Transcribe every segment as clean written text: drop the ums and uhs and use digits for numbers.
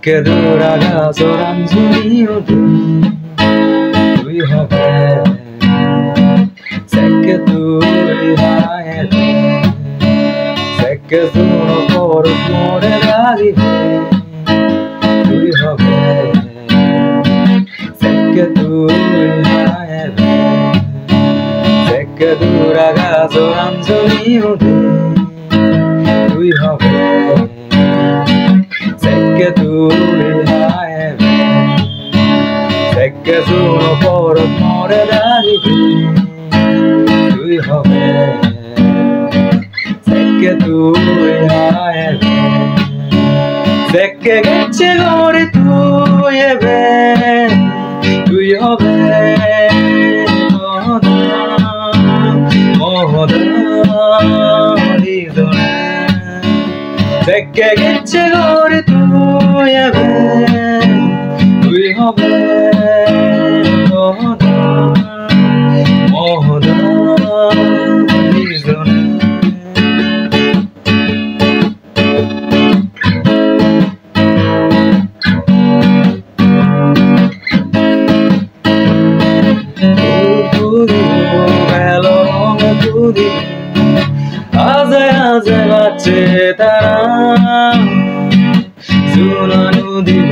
কে দূরাগাছ রাঞ্জনী তুই হবে সেকে তুই হায়রে সেকে শুন পর মরে রাগিবে তুই হবে সেকে তুই হায়রে সেকে দূরাগাছ রাঞ্জনী তুই হবে সেকে তুই হায়রে সেকে শুন পর মরে রাগিবে তুই হবে সেকে তুই হায়রে সেকে গেছে ঘরে তুই এবে তুই হবে সেকে গেছে ঘরে তুই এবে তুই হবে আজে আজে বাচ্চে তারা সুনানু দিব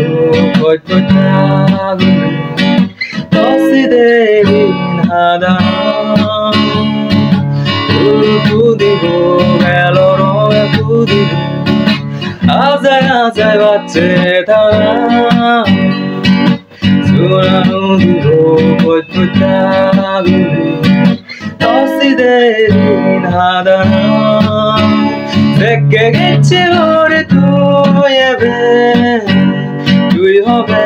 কইতাগুলি তসি দেবিন হাদা কুদিব গেল রঙে কুদিব আজে আজে বাচ্চে তারা সুনানু দিব কইতাগুলি তসি দেবিন হাদা সেকে গেছে ঘরে তুই এবে তুই হবে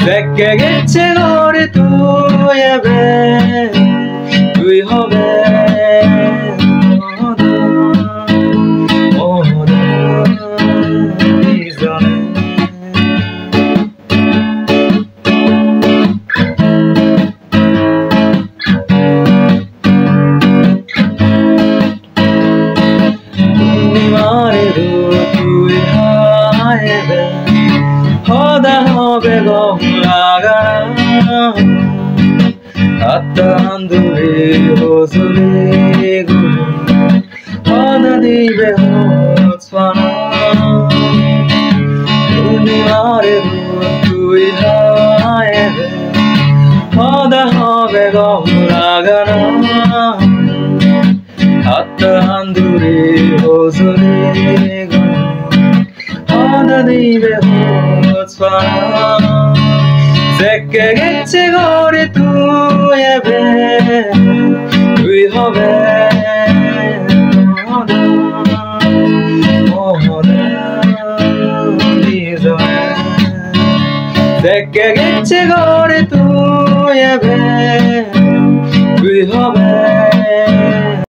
সেকে গেছে ঘরে তুই এবে তুই হবে হদা হবে গঙ্গা আত্মান্দুরে হসুরে গুরে হদা দিবে হসপানা পূর্ণিমারে তুই হায়রে হদা হবে গঙ্গা আত্মান্দুরে হসুরে গুরে হদা দিবে সেকে গেছে ঘরে তুই এবে তুই হবে সেকে গেছে ঘরে তুই এবে তুই হবে